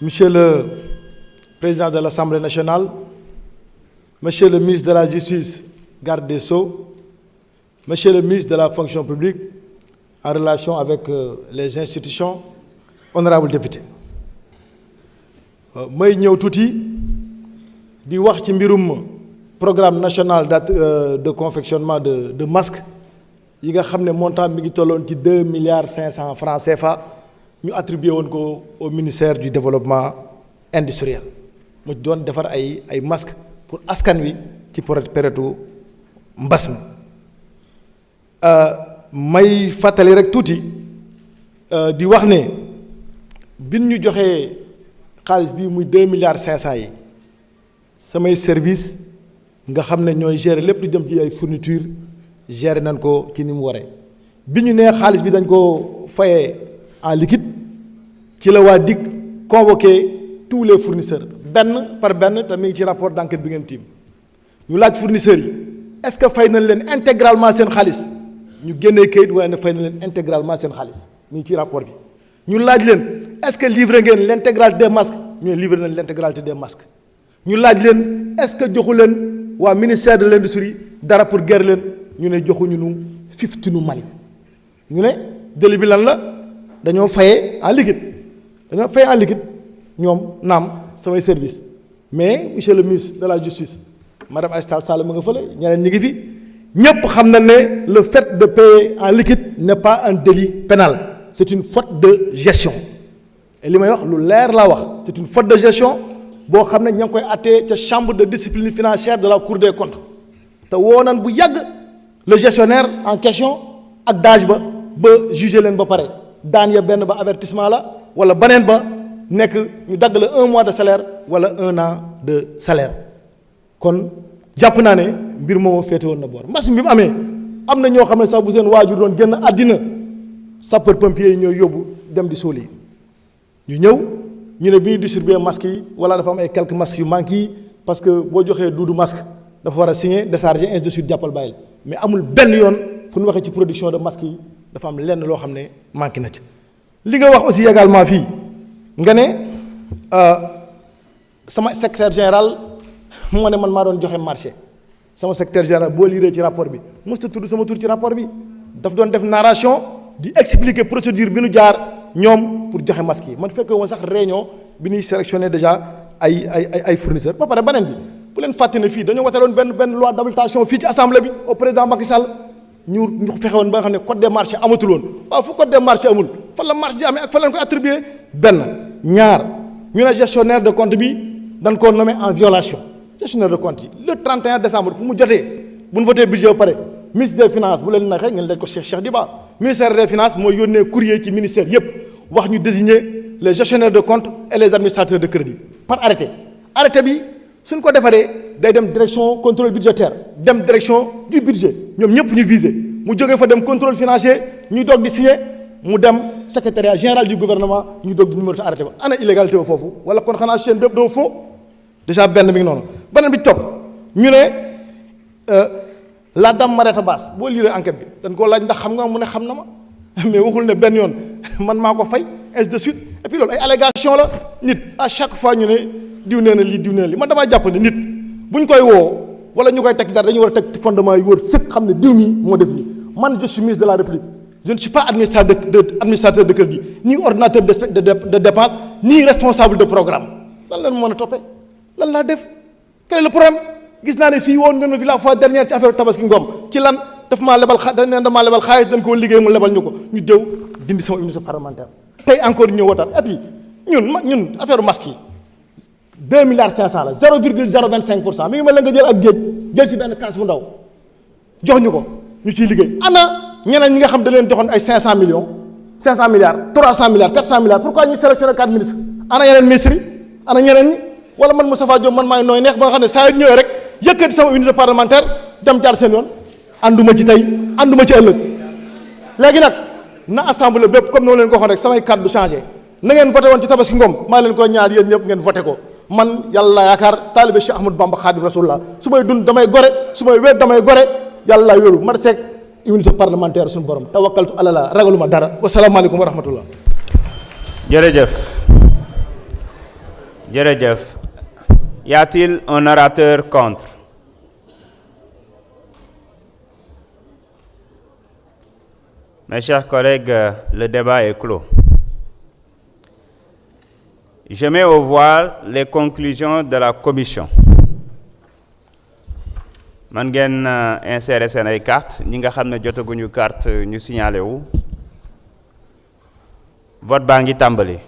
Monsieur le Président de l'Assemblée nationale, Monsieur le ministre de la Justice, garde des Sceaux, Monsieur le ministre de la fonction publique, en relation avec les institutions, honorables députés. may ñëw tuuti di wax ci mbirum programme national de confectionnement de masques yi nga xam ne montant mi ngi tolloon ci 2,5 milliards francs CFA ñu attribué woon ko au ministère du développement industriel mu doon defar ay masques pour askan wi ci période mbas mi may fàttali rek tuuti di wax ne bin ñu joxee xaalis bi muy 2,5 milliards yi samay service nga xam ne ñooy gérer lépp lu jëm ci ay fourniture gérer nañ ko ci ni mu waree bi ñu nee xaalis bi dañ ko fayee en liquide ci la waa DIC convoqué tous les fournisseurs benn par benn te mi ngi ci rapport d'enquête bi ngeen tiim ñu laaj fournisseurs yi est-ce que fay nañ leen intégralement seen xaalis ñu génnee kayit waaye ne fay nañ leen intégralement seen xaalis mi ngi ci rapport bi ñu laaj leen est-ce que livré ngeen l'intégralité des masques ñu livré nañ l'intégralité des masques ñu laaj leen est-ce que joxu leen waa ministère de l'industrie dara pour guerre leen ñu ne joxuñu nu 50 nu Mali ñu ne délit bi lan la dañoo fayee en liquide ñoom naam samay service mais monsieur le ministre de la justice madame Aïssata Tall Sall ma nga fële ñeneen ñi ngi fi ñépp xam na ne le fait de payer en liquide n'est pas un délit pénal c'est une faute de gestion et li may wax lu leer laa wax c'est une faute de gestion boo xam ne ña ngi koy attee ca chambre de discipline financière de la cour des comptes te woo nañ bu yàgg le gestionnaire en question ak DAGE ba juger leen ba pare daan ya benn ba avertissement la wala baneen ba nekk ñu dagg la 1 mois de salaire wala 1 an de salaire kon jàpp naa ne mbir moomu féete woon na boor mbas mi mu amee am na ñoo xam ne sax bu seen waajur doon génn àddina sapeur pompier yi ñooy yóbbu dem di suul yi ñu ñëw ñu ne bi ñu distribuer masques yi wala dafa am ay quelques masques yu manqué yi parce que boo joxee duudu masque dafa war a signer décharger ainsi de suite jàppal bàyyil mais amul benn yoon fu ñu waxee ci production de masques yi dafa am lenn loo xam ne manqué na ci. li nga wax aussi également fii nga ne sama secrétaire général moo ne man maa doon joxe marché sama secrétaire général boo liiree ci rapport bi mosut a tudd sama tur ci rapport bi daf doon def narration di expliquer procédure bi nu jaar ñoom pour joxe masques yi man fekkee woon sax réunion bi ñuy sélectionner déjà ay fournisseurs ba pare beneen bi bu leen fàtte ne fii dañoo woteeloon benn loi d'habilitation fii ci assemblée bi au président Macky Sall ñu fexe woon ba nga xam ne code des marchés amatul woon waaw fu code des marchés amul fan la marché di amee ak fan leen ko attribué benn ñaar ñu ne gestionnaire de compte bi dañ koo nommé en violation gestionnaire de compte yi le 31 décembre fu mu jotee bu ñu voté budget ba pare ministre des finances bu leen naxee ngeen laaj ko Cheikh Diba ministère des finances mooy yónnee courrier ci ministère yépp wax ñu désigner les gestionnaires de compte et les administrateurs de crédit par arrêté bi suñ ko defaree day dem direction contrôle budgétaire dem direction du budget ñoom ñëpp ñu visé mu jógee fa dem contrôle financier ñuy doog di signer mu dem secrétariat général du gouvernement ñu doog di numéroté arrêté ba ana illégalité ba foofu wala kon xanaa chaîne bépp doo faux déjà benn mi ngi noonu beneen bi topp ñu ne la dame Mariéta Basse boo liiree enquête bi dañ koo laaj ndax xam nga mu ne xam na ma mais waxul ne benn yoon man maa ko fay ainsi de suite et puis loolu ay allégation la nit à chaque fois ñu ne diw nee na lii diw nee na lii man damaa jàpp ne nit bu ñu koy woo wala ñu koy teg dara dañu war a teg fondement yu wër sëkk xam ne diw nii moo def lii man je suis ministre de la République je ne suis pas administrateur de crédit ni ordinateur de dépense ni responsable de programme lan la mën a toppee lan laa def quel est le problème gis naa ne fii woon ngeen ma fi la fois dernière ci affaire tabaski ngom ci lan daf maa lebal damaa lebal xaalis dañ koo liggéey mu lebal ñu ko ñu déw dindi sama immunité parlementaire tey encore ñëw wataat et puis ñun affaire masque yi 2,5 milliards la 0,025% mi ngi mel la nga jël ak géej jël ci benn kaas bu ndaw jox ñu ko ñu ciy liggéey ana ñeneen ñi nga xam da leen joxoon ay 500 millions 500 milliards 300 milliards 400 milliards pourquoi ñu sélectionné 4 ministres ana yeneen ministres yi ana ñeneen ñi wala man Moustapha Diop man maay nooy neex ba nga xam ne saa yu ñëwee rek yëkkati sama unité parlementaire dem jaar seen yoon ànduma ci tey ànduma ci ëllëg léegi nag na assemblée bépp comme ni ma leen ko waxoon rek samay kàddu du changé na ngeen voté woon ci tabaski ngom maa leen ko ñaar yéen ñëpp ngeen voté ko man yàlla yaakaar taalibe Cheikh Ahmadou Bamba Khadim Rasulullah su may dund damay gore su may wéet damay gore yàlla laa yoru ma seeg immunité parlementaire suñu borom tawakkaltu ala la ragaluma dara wasalaamaaleykum wa rahmatullah jërëjëf Jërëjëf. Y a-t-il un orateur contre? Mes chers collègues, le débat est clos. Je mets au voie les conclusions de la commission. Man ngeen insérer seen ay carte ñi nga xam ne jotaguñu carte ñu signalé wu. Vote baa ngi tàmbali.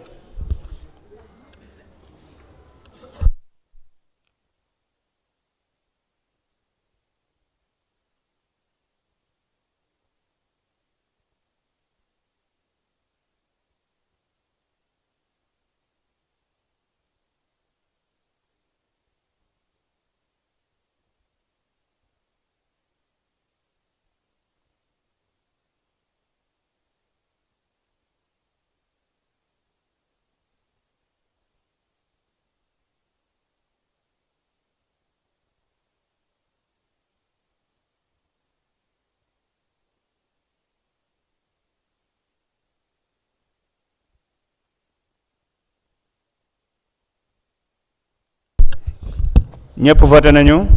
Ñëpp voté nañu.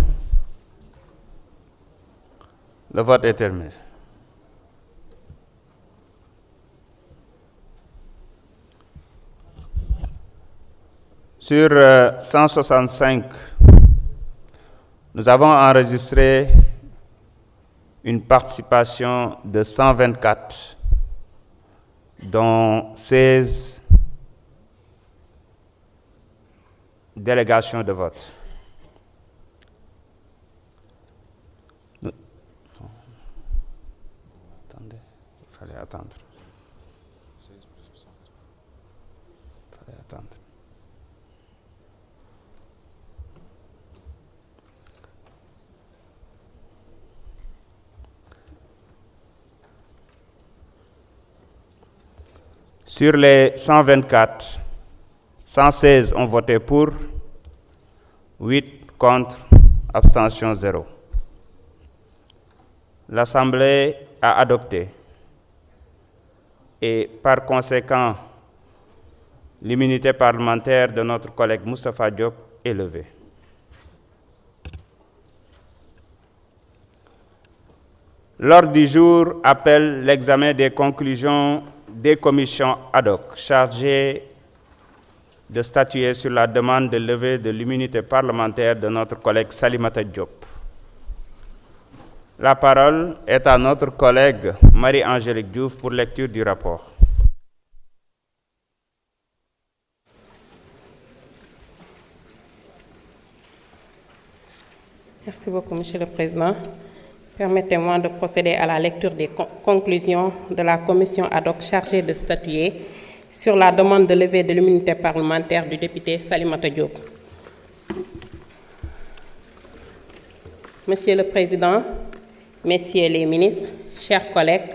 Le vote est terminé. Sur 165, nous avons enregistré une participation de 124, dont 16 délégations de vote. Attendez, il fallait attendre. Sur les 124, 116 ont voté pour, 8 contre, abstention 0. L'Assemblée a adopté et par conséquent, l'immunité parlementaire de notre collègue Moustapha Diop est levée. L'ordre du jour appelle l'examen des conclusions des commissions ad hoc chargées de statuer sur la demande de levée de l'immunité parlementaire de notre collègue Salimata Diop. La parole est à notre collègue Marie-Angélique Diouf pour lecture du rapport. Merci beaucoup, Monsieur le Président. Permettez-moi de procéder à la lecture des conclusions de la commission ad hoc chargée de statuer sur la demande de levée de l'immunité parlementaire du député Salimata Diop. Monsieur le Président, Messieurs les ministres, chers collègues,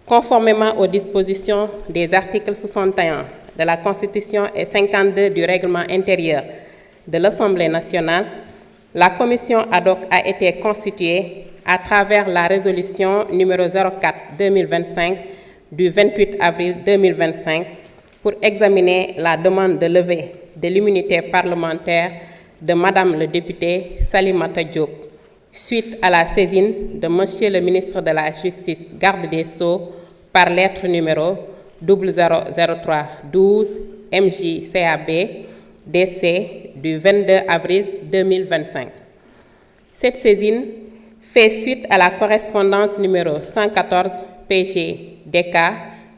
conformément aux dispositions des articles 61 de la Constitution et 52 du règlement intérieur de l'Assemblée nationale, la commission ad hoc a été constituée à travers la résolution numéro 04-2025 du 28 avril 2025 pour examiner la demande de levée de l'immunité parlementaire de Madame le député Salimata Diop, suite à la saisine de Monsieur le ministre de la Justice, garde des Sceaux, par lettre numéro 000312 MJ-CAB DC du 22 avril 2025. Cette saisine fait suite à la correspondance numéro 114 PG DK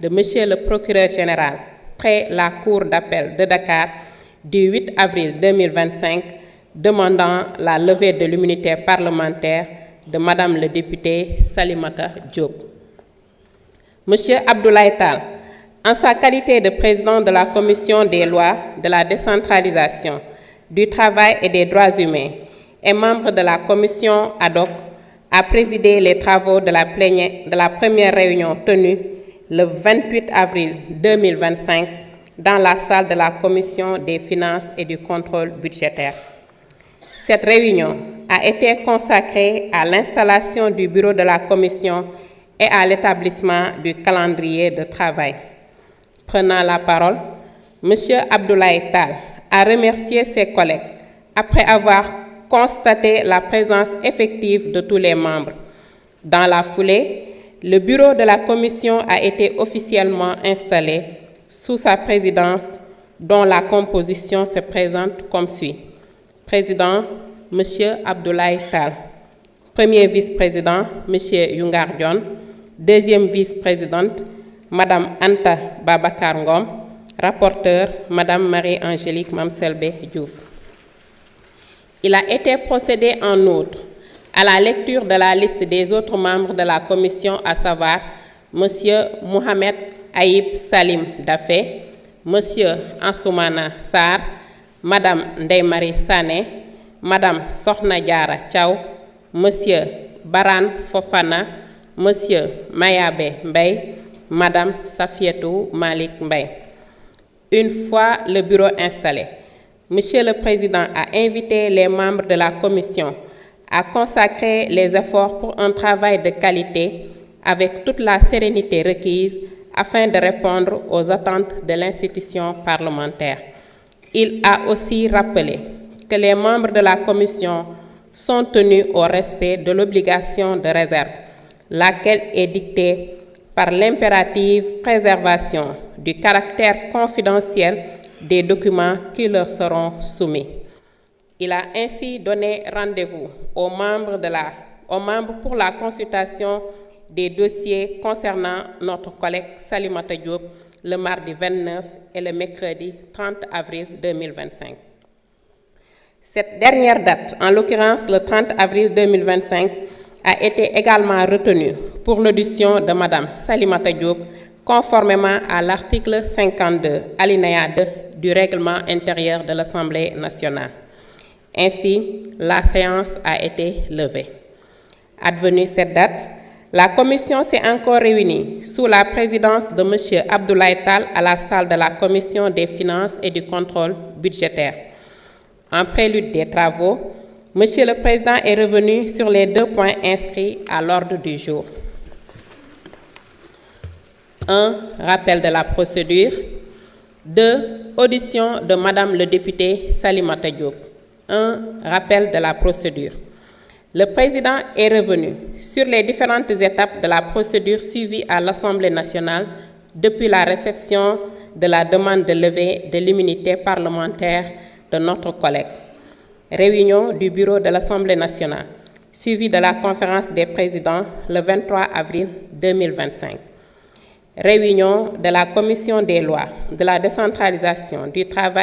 de Monsieur le procureur général près la Cour d'appel de Dakar du 8 avril 2025 demandant la levée de l'immunité parlementaire de Madame le député Salimata Diop. Monsieur Abdoulaye Tall, en sa qualité de président de la Commission des lois, de la décentralisation, du travail et des droits humains et membre de la commission ad hoc, a présidé les travaux de la première réunion tenue le 28 avril 2025 dans la salle de la Commission des finances et du contrôle budgétaire. Cette réunion a été consacrée à l'installation du bureau de la Commission et à l'établissement du calendrier de travail. Prenant la parole, M. Abdoulaye Tall à remercier ses collègues après avoir constaté la présence effective de tous les membres. Dans la foulée, le bureau de la commission a été officiellement installé sous sa présidence, dont la composition se présente comme suit. Président, M. Abdoulaye Tall. Premier vice-président, M. Yungar Dione. Deuxième vice-présidente, Mme Anta Babacar Ngom. Rapporteur, Mme Marie-Angélique Mamselbe Diouf. Il a été procédé en outre à la lecture de la liste des autres membres de la commission, à savoir M. Mohamed Aïb Salim Dafé, M. Ansoumana Sarr, Mme Ndeye-Marie Sané, Mme Sokhna Diarra Thiaw, M. Baran Fofana, M. Mayabe Mbaye, Mme Safietou Malik Mbaye. Une fois le bureau installé, Monsieur le Président a invité les membres de la commission à consacrer les efforts pour un travail de qualité avec toute la sérénité requise afin de répondre aux attentes de l'institution parlementaire. Il a aussi rappelé que les membres de la commission sont tenus au respect de l'obligation de réserve, laquelle est dictée par l'impérative préservation du caractère confidentiel des documents qui leur seront soumis. Il a ainsi donné rendez-vous aux membres pour la consultation des dossiers concernant notre collègue Salimata Diop le mardi 29 et le mercredi 30 avril 2025. Cette dernière date, en l'occurrence le 30 avril 2025, a été également retenue pour l'audition de Mme Salimata Diop, conformément à l'article 52, alinéa 2 du règlement intérieur de l'Assemblée nationale. Ainsi, la séance a été levée. Advenue cette date, la commission s'est encore réunie sous la présidence de M. Abdoulaye Tall à la salle de la commission des finances et du contrôle budgétaire. En prélude des travaux, M. le Président est revenu sur les 2 points inscrits à l'ordre du jour. 1. Rappel de la procédure. 2. Audition de Madame le député Salimata Diop. 1. Rappel de la procédure. Le Président est revenu sur les différentes étapes de la procédure suivie à l'Assemblée nationale depuis la réception de la demande de levée de l'immunité parlementaire de notre collègue. Réunion du bureau de l'Assemblée nationale, suivie de la conférence des présidents le 23 avril 2025. Réunion de la commission des lois, de la décentralisation, du travail